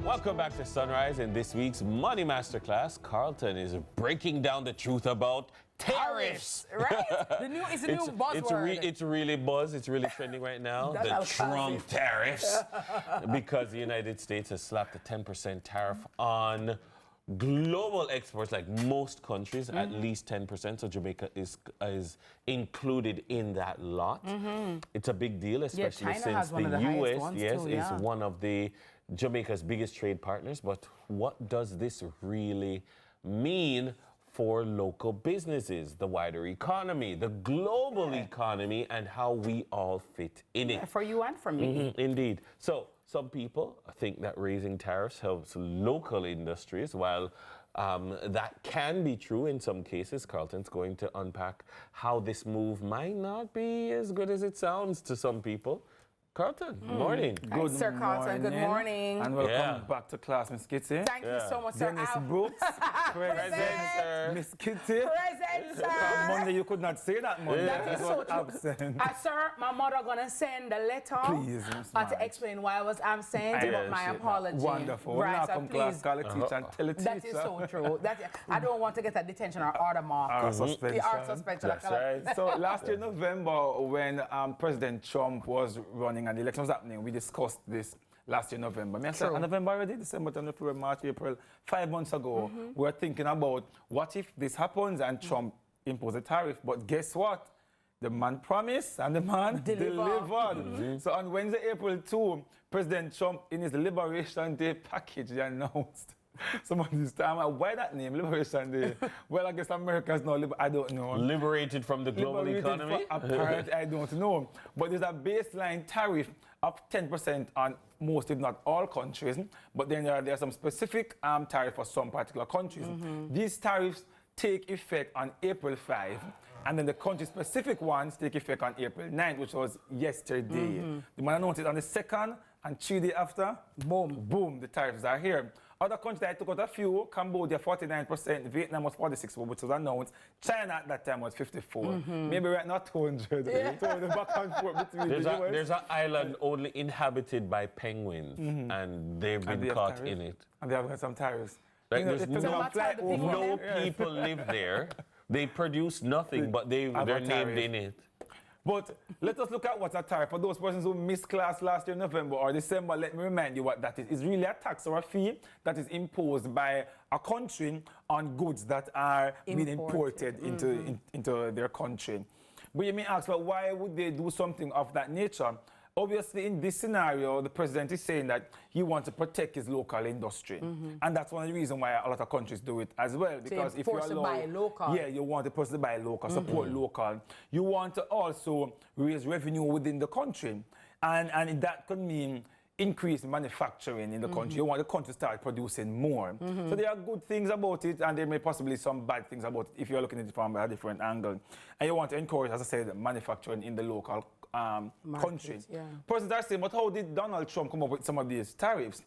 Welcome back to Sunrise. In this week's Money Masterclass, Carlton is breaking down the truth about tariffs. Right? It's a new buzzword. It's really buzz. It's really trending right now. The Trump tariffs. Because the United States has slapped a 10% tariff on global exports, like most countries, at least 10%. So Jamaica is included in that lot. It's a big deal, especially since the U.S. is one of the Jamaica's biggest trade partners. But what does this really mean for local businesses, the wider economy, the global economy, and how we all fit in it? For you and for me. Indeed. So some people think that raising tariffs helps local industries. While that can be true in some cases, Carlton's going to unpack how this move might not be as good as it sounds to some people. Carlton, good morning. Good Sir Carlton, good morning. And welcome back to class, Miss Kitty. Thank you so much, sir. Dennis Brooks, present, Miss Kitty. Present, sir. Monday, you could not say that Monday. That is so true. Absent. Sir, my mother gonna send a letter to explain why I was absent, but my apology. Wonderful. Right, Now so come class, call the teacher and tell the teacher. That is so true. I don't want to get a detention or order mark. Or suspension. The art suspension. That's right. So last year, November, when President Trump was running and the election was happening, we discussed this last year, November. I said, November already, December, January, February, March, April, 5 months ago, we were thinking about what if this happens and Trump imposes a tariff. But guess what? The man promised and the man delivered. So on Wednesday, April 2, President Trump, in his Liberation Day package, he announced some of this time. Why that name, Liberation Day? Well, I guess America's now, I don't know. Liberated from the global economy? Apparently, I don't know. But there's a baseline tariff of 10% on most, if not all, countries. But then there are some specific tariff for some particular countries. These tariffs take effect on April 5. And then the country-specific ones take effect on April 9th, which was yesterday. The man announced it on the 2nd, and 3 days after, boom, the tariffs are here. Other countries I took out a few, Cambodia 49%, Vietnam was 46%, which was announced. China at that time was 54%. Maybe right now 200. So the back and forth between there's an island only inhabited by penguins, and they've been caught in it. And they have got some tariffs. Like, no people live there. They produce nothing, but they're named in it. But let us look at what's a tariff. For those persons who missed class last year, November or December, let me remind you what that is. It's really a tax or a fee that is imposed by a country on goods that are being imported into their country. But you may ask, well, why would they do something of that nature? Obviously, in this scenario, the president is saying that he wants to protect his local industry. And that's one of the reasons why a lot of countries do it as well. Because if you're to buy local. Yeah, you want the person to buy local, support local. You want to also raise revenue within the country. And that could mean increase manufacturing in the country. You want the country to start producing more. So there are good things about it, and there may possibly be some bad things about it if you're looking at it from a different angle. And you want to encourage, as I said, manufacturing in the local country. Persons are saying, but how did Donald Trump come up with some of these tariffs?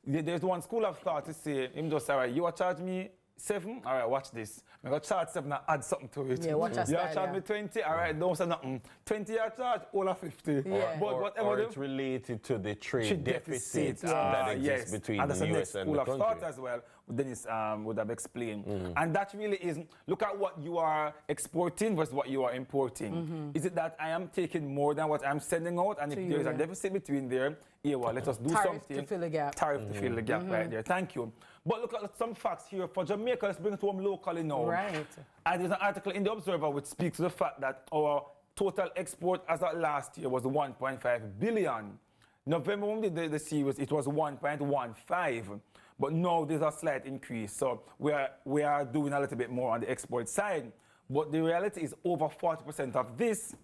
There's one school of thought to say, him just, all right, you are charging me 7? All right, watch this. I'm going to charge 7 and add something to it. Yeah, watch us. You are charging me 20? All right, don't say nothing. 20 you are charged, all of 50. Or it's related to the trade deficit that exists between the U.S. and the country. School of thought as well, Dennis would have explained. And that really is, look at what you are exporting versus what you are importing. Is it that I am taking more than what I'm sending out? And if there is a deficit between there, well, let us do something. Tariff to fill the gap. Tariff to fill the gap right there. Thank you. But look at some facts here. For Jamaica, let's bring it home locally now. Right. And there's an article in The Observer which speaks to the fact that our total export as of last year was 1.5 billion. November, when we did the series, it was 1.15. But now there's a slight increase. So we are doing a little bit more on the export side. But the reality is over 40% of this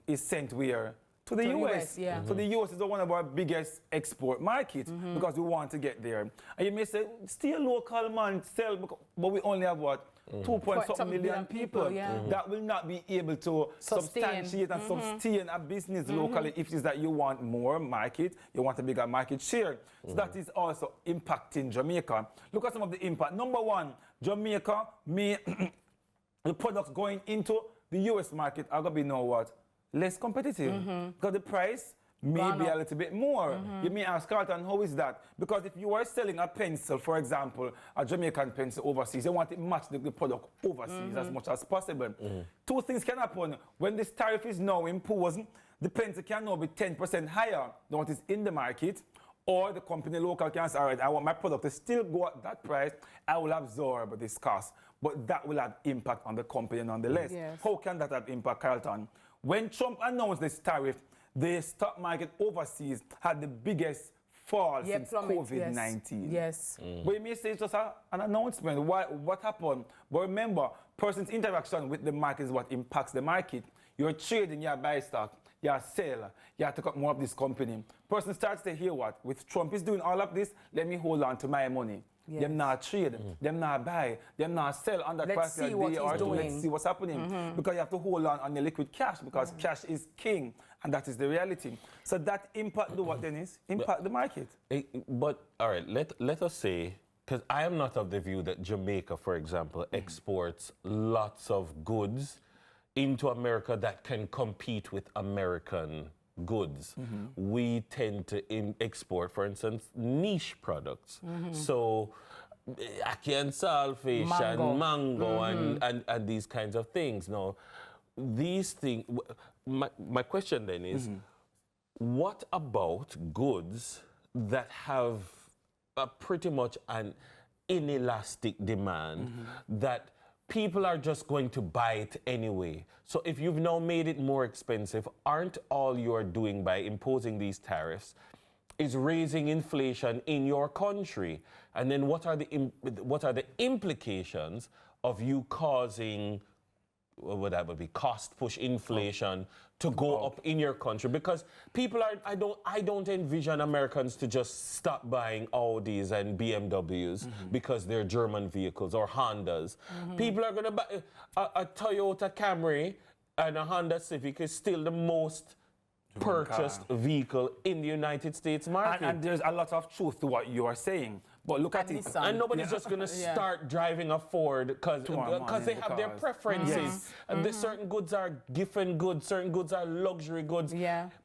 is sent where? To the US. So the US is one of our biggest export markets because we want to get there. And you may say, still local, man, sell, but we only have what? 2.something million people that will not be able to substantiate and sustain a business locally if it is that you want more market, you want a bigger market share. So that is also impacting Jamaica. Look at some of the impact. Number one, Jamaica may, the products going into the US market are going to be now what? Less competitive. Because the price maybe a little bit more. You may ask, Carlton, how is that? Because if you are selling a pencil, for example, a Jamaican pencil overseas, you want it to match the product overseas as much as possible. Two things can happen. When this tariff is now imposed, the pencil can now be 10% higher than what is in the market, or the company local can say, all right, I want my product to still go at that price, I will absorb this cost. But that will have impact on the company nonetheless. Yes. How can that have impact, Carlton? When Trump announced this tariff, the stock market overseas had the biggest fall since COVID-19. Yes. But you may say it's just an announcement. What happened? But remember, person's interaction with the market is what impacts the market. You're trading, you buy stock, you sell, you take up more of this company. Person starts to hear what? With Trump is doing all of this, let me hold on to my money. Yes. Them not trade, them not buy, them not sell under price that day or two. Let's see what's happening. Because you have to hold on your liquid cash, because cash is king, and that is the reality. So that impact what, Dennis? Impact the market. But all right, let us say, because I am not of the view that Jamaica, for example, exports lots of goods into America that can compete with American goods. We tend to export, for instance, niche products. So ackee and saltfish and mango and these kinds of things. Now, these things, my question then is, what about goods that have pretty much an inelastic demand that people are just going to buy it anyway? So if you've now made it more expensive, aren't all you're doing by imposing these tariffs is raising inflation in your country? And then what are the implications of you causing, what would that be, cost push inflation to go up in your country? Because people are, I don't envision Americans to just stop buying Audis and BMWs because they're German vehicles or Hondas. People are going to buy a Toyota Camry, and a Honda Civic is still the most purchased vehicle in the United States market. And there's a lot of truth to what you are saying. But look at it. Nissan. And nobody's just going to start driving a Ford because they have their preferences. And the certain goods are giffen goods, certain goods are luxury goods.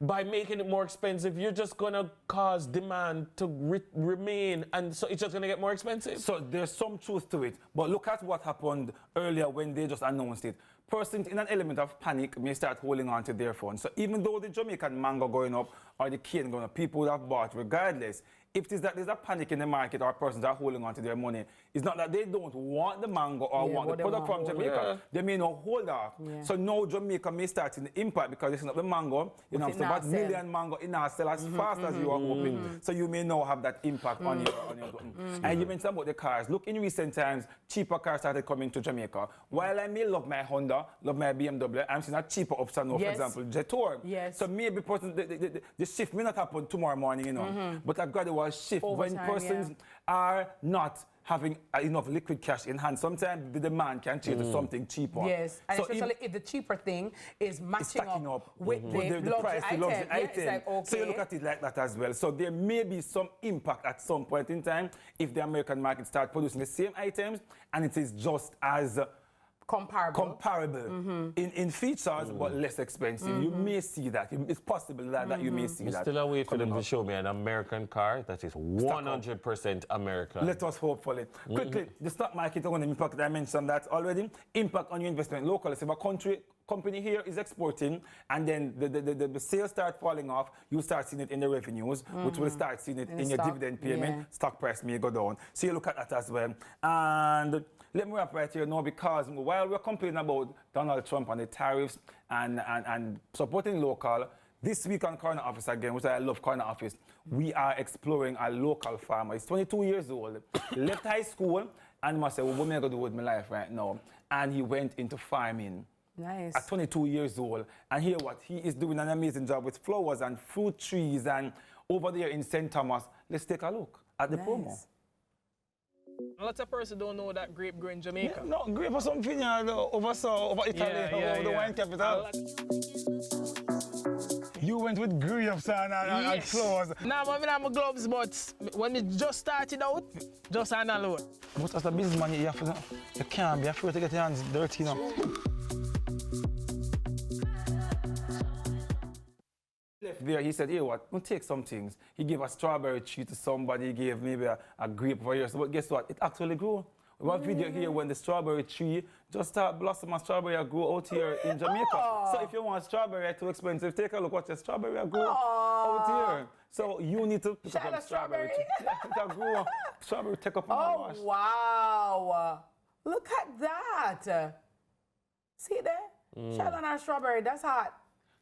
By making it more expensive, you're just going to cause demand to remain, and so it's just going to get more expensive. So there's some truth to it. But look at what happened earlier when they just announced it. Persons in an element of panic may start holding on to their phones. So even though the Jamaican mango going up or the cane going up, people would have bought regardless. If it is that there's a panic in the market or persons are holding on to their money, it's not that they don't want the mango or want the product from Jamaica. They may not hold off. So now Jamaica may start in the impact because it's not the mango. You know, so about million mango in our sell as fast as you are hoping. So you may now have that impact on your And you mentioned about the cars. Look, in recent times, cheaper cars started coming to Jamaica. While I may love my Honda, love my BMW, I'm seeing a cheaper option now, for example, Jetour. So maybe the shift may not happen tomorrow morning, you know, but a gradual shift over when persons are not having enough liquid cash in hand. Sometimes the demand can change to something cheaper. Yes, and so especially if the cheaper thing is matching up with the price, the luxury item. Like, okay. So you look at it like that as well. So there may be some impact at some point in time if the American market starts producing the same items and it is just as comparable in features, but less expensive. You may see that. It's possible that you may see that. Still a way for them to show me an American car that is 100% American. Let us hope for it. Quickly, the stock market on the impact, I mentioned that already. Impact on your investment locally. So if a company here is exporting and then the sales start falling off, you start seeing it in the revenues, which will start seeing it in your dividend payment. Stock price may go down. So you look at that as well. And let me wrap right here now, because while we're complaining about Donald Trump and the tariffs and supporting local, this week on Corner Office again, which I love Corner Office, we are exploring a local farmer. He's 22 years old, left high school, and must say, well, what am I going to do with my life right now? And he went into farming. Nice. At 22 years old. And here what? He is doing an amazing job with flowers and fruit trees and over there in St. Thomas. Let's take a look at the promo. Lots of persons don't know that grape grow in Jamaica. No, grape or some vineyard over Italy, over the wine capital. You went with grapes and flowers. Nah, I have my gloves, but when it just started out, just hand alone. But as a businessman, you can't be afraid to get your hands dirty now. left there, he said, hey, what, we'll take some things. He gave a strawberry tree to somebody, he gave maybe a grape for yours. But guess what? It actually grew. We have a video here when the strawberry tree just start blossom and strawberry grow out here in Jamaica. So if you want strawberry too expensive, take a look what your strawberry grow out here. So you need to pick up a strawberry tree. Grow. Strawberry take up on the wash. Wow. Look at that. See there? Shout out our strawberry. That's hot.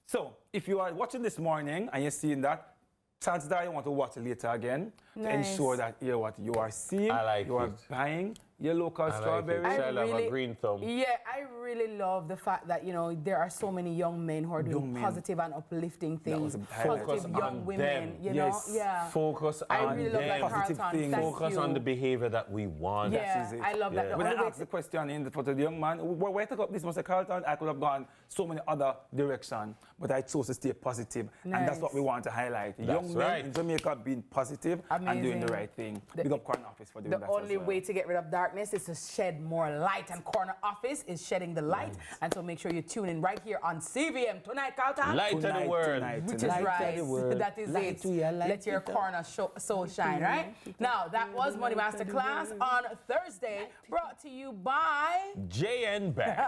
So if you are watching this morning and you're seeing that, chances are you want to watch it later again to ensure that what you are seeing, you are buying your local strawberry. I love a green thumb. Yeah, I really love the fact that, you know, there are so many young men who are doing positive and uplifting things. Positive young women, you know? Yeah. Focus on I really love that positive things. Focus on the behavior that we want. Yeah, I love that. When I asked the question for the young man, where took up this, Mr. Carlton, I could have gone so many other directions, but I chose to stay positive. And that's what we want to highlight. Young men in Jamaica being positive and doing the right thing. Big up Corner Office for doing that. The only way to get rid of darkness is to shed more light, and Corner Office is shedding the light. And so make sure you tune in right here on CVM tonight, Carlton. Light of the world. Which is right. That is it. Let your corner soul shine, right? Now, that was Money Masterclass on Thursday, brought to you by JN Bank.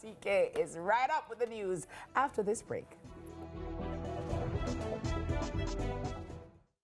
TK is right up with the news after this break.